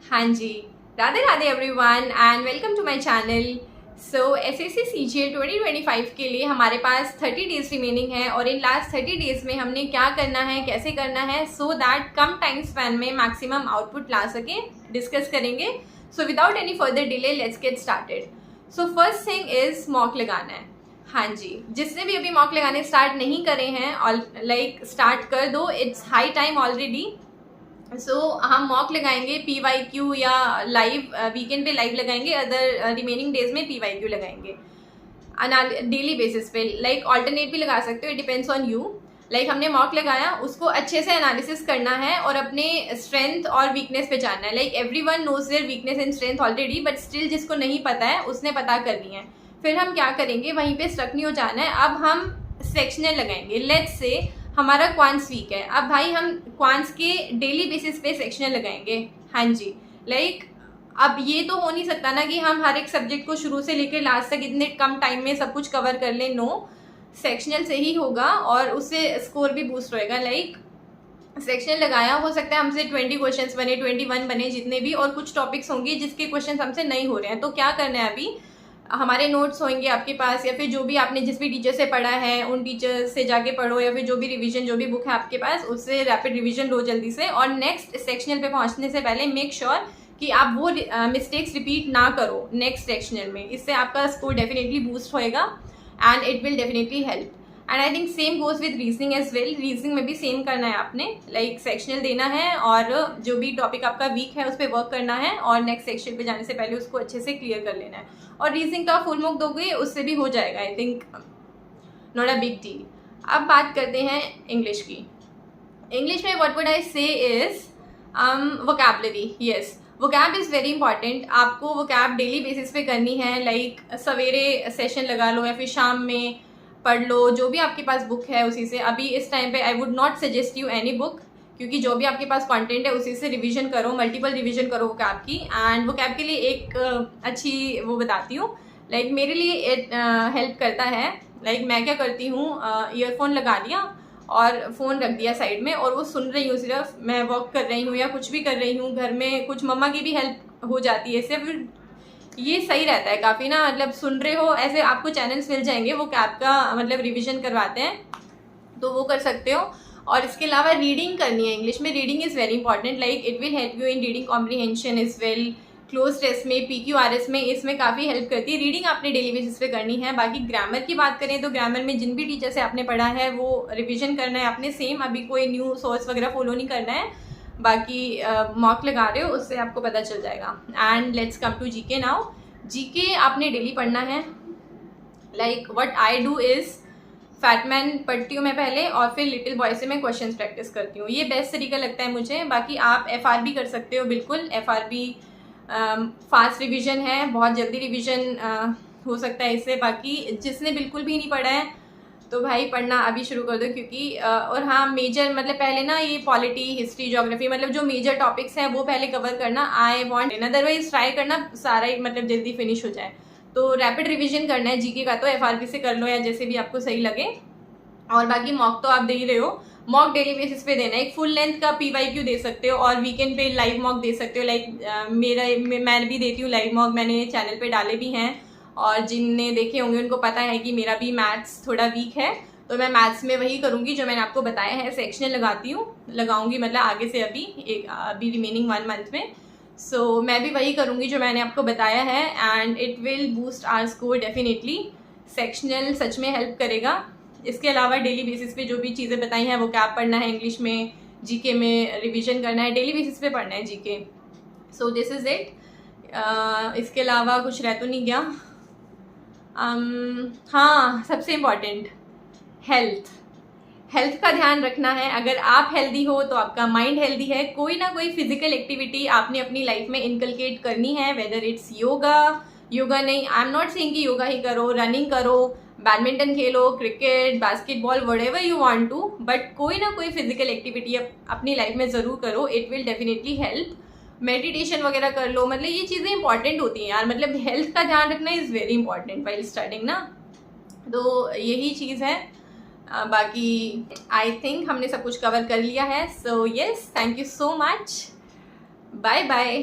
हाँ जी, Radhe Radhe everyone and welcome to my channel. So SSC CGL 2025 के लिए हमारे पास 30 डेज रिमेनिंग है और इन लास्ट 30 डेज में हमने क्या करना है, कैसे करना है, so that come time span में मैक्सिमम आउटपुट ला सके, डिस्कस करेंगे। So without any further delay let's get started. So first thing is mock लगाना है। हाँ जी, जिसने भी अभी मॉक लगाने स्टार्ट नहीं करे हैं और स्टार्ट कर दो, इट्स हाई टाइम ऑलरेडी। हम मॉक लगाएंगे PYQ या लाइव वीकेंड पे लाइव लगाएंगे, अदर रिमेनिंग डेज में PYQ लगाएंगे डेली बेसिस पे। ऑल्टरनेट भी लगा सकते हो, इट डिपेंड्स ऑन यू। हमने मॉक लगाया, उसको अच्छे से एनालिसिस करना है और अपने स्ट्रेंथ और वीकनेस पे जानना है। Everyone knows their weakness and strength already, but still जिसको नहीं पता है उसने पता करनी है। फिर हम क्या करेंगे, वहीं पे स्टक नहीं हो जाना है। अब हम सेक्शनल लगाएंगे। लेट्स से हमारा क्वांट्स वीक है, अब भाई हम क्वांट्स के डेली बेसिस पे सेक्शनल लगाएंगे। हाँ जी, अब ये तो हो नहीं सकता ना कि हम हर एक सब्जेक्ट को शुरू से लेकर लास्ट तक इतने कम टाइम में सब कुछ कवर कर लें। नो, सेक्शनल से ही होगा और उससे स्कोर भी बूस्ट होएगा। सेक्शनल लगाया, हो सकता है हमसे 20 क्वेश्चंस बने, 21 बने, जितने भी, और कुछ टॉपिक्स होंगे जिसके क्वेश्चंस हमसे नहीं हो रहे हैं। तो क्या करना है, अभी हमारे नोट्स होंगे आपके पास, या फिर जो भी आपने जिस भी टीचर से पढ़ा है उन टीचर से जाके पढ़ो, या फिर जो भी रिवीजन, जो भी बुक है आपके पास, उससे रैपिड रिवीजन लो जल्दी से। और नेक्स्ट सेक्शनल पे पहुंचने से पहले मेक श्योर कि आप वो मिस्टेक्स रिपीट ना करो नेक्स्ट सेक्शनल में। इससे आपका स्कोर डेफिनेटली बूस्ट होएगा and it will definitely help. And I think same goes with reasoning as well. Reasoning में भी सेम करना है आपने, सेक्शनल देना है और जो भी टॉपिक आपका वीक है उस पर वर्क करना है और नेक्स्ट सेक्शन पे जाने से पहले उसको अच्छे से क्लियर कर लेना है। और रीजनिंग तो आप फुल मार्क दोगे, उससे भी हो जाएगा, I think not a big deal. अब बात करते हैं इंग्लिश की। इंग्लिश में व्हाट वुड आई से is vocabulary. Yes, vocab is very important. आपको वोकैब डेली बेसिस पे करनी है। सवेरे सेशन लगा लो या फिर शाम में पढ़ लो, जो भी आपके पास बुक है उसी से। अभी इस टाइम पे I would not suggest you any book, क्योंकि जो भी आपके पास कंटेंट है उसी से रिवीजन करो, मल्टीपल रिवीजन करो वोकैब की। एंड वोकैब के लिए एक अच्छी वो बताती हूँ, मेरे लिए हेल्प करता है। मैं क्या करती हूँ, ईयरफोन लगा लिया और फ़ोन रख दिया साइड में और वो सुन रही हूँ, सिर्फ मैं वर्क कर रही हूँ या कुछ भी कर रही हूँ, घर में कुछ मम्मा की भी हेल्प हो जाती है इससे। फिर ये सही रहता है काफ़ी ना, सुन रहे हो, ऐसे आपको चैनल्स मिल जाएंगे वो कैब का रिवीजन करवाते हैं, तो वो कर सकते हो। और इसके अलावा रीडिंग करनी है इंग्लिश में। Reading is very important, it will help you in reading comprehension as well. Cloze test में, PQRS में, इसमें काफ़ी हेल्प करती है। रीडिंग आपने डेली बेसिस पे करनी है। बाकी ग्रामर की बात करें तो ग्रामर में जिन भी टीचर से आपने पढ़ा है वो रिविजन करना है आपने सेम, अभी कोई न्यू सोर्स वगैरह फॉलो नहीं करना है। बाकी मॉक लगा रहे हो उससे आपको पता चल जाएगा। And let's come to GK now. GK आपने डेली पढ़ना है। What I do is Fatman पढ़ती हूँ मैं पहले और फिर लिटिल बॉय से मैं क्वेश्चंस प्रैक्टिस करती हूँ। ये बेस्ट तरीका लगता है मुझे। बाकी आप FRB कर सकते हो, बिल्कुल। FRB फास्ट रिवीजन है, बहुत जल्दी रिवीजन हो सकता है इससे। बाकी जिसने बिल्कुल भी नहीं पढ़ा है तो भाई पढ़ना अभी शुरू कर दो, क्योंकि और हाँ, मेजर पहले ना ये पॉलिटी, हिस्ट्री, ज्योग्राफी, जो मेजर टॉपिक्स हैं वो पहले कवर करना। आई वांट, अदरवाइज ट्राई करना सारा ही जल्दी फिनिश हो जाए। तो रैपिड रिवीजन करना है GK का, तो FRB से कर लो या जैसे भी आपको सही लगे। और बाकी मॉक तो आप दे ही रहे हो, मॉक डेली बेसिस पे देना है। एक फुल लेंथ का PYQ दे सकते हो और वीकेंड पे लाइव मॉक दे सकते हो। मैं भी देती हूँ लाइव मॉक, मैंने चैनल पे डाले भी हैं और जिनने देखे होंगे उनको पता है कि मेरा भी मैथ्स थोड़ा वीक है, तो मैं मैथ्स में वही करूँगी जो मैंने आपको बताया है। सेक्शनल लगाऊंगी आगे से, अभी रिमेनिंग 1 मंथ में। सो मैं भी वही करूँगी जो मैंने आपको बताया है and it will boost our score definitely. Sectional सच में हेल्प करेगा। इसके अलावा डेली बेसिस पे जो भी चीज़ें बताई हैं, वो कैब पढ़ना है इंग्लिश में, GK में रिवीजन करना है, डेली बेसिस पे पढ़ना है GK। So this is it. इसके अलावा कुछ रह तो नहीं गया। हाँ, सबसे इम्पॉर्टेंट हेल्थ का ध्यान रखना है। अगर आप हेल्दी हो तो आपका माइंड हेल्दी है। कोई ना कोई फिजिकल एक्टिविटी आपने अपनी लाइफ में इनकलकेट करनी है, वेदर इट्स योगा नहीं, आई एम नॉट सेइंग कि योगा ही करो, रनिंग करो, बैडमिंटन खेलो, cricket, basketball, whatever you want to, but कोई ना कोई फिजिकल एक्टिविटी अपनी लाइफ में ज़रूर करो। It will definitely help. Meditation वगैरह कर लो, ये चीज़ें इंपॉर्टेंट होती हैं यार। हेल्थ का ध्यान रखना is very important while studying ना, तो यही चीज़ है। बाकी आई थिंक हमने सब कुछ कवर कर लिया है। So yes, thank you so much, bye bye.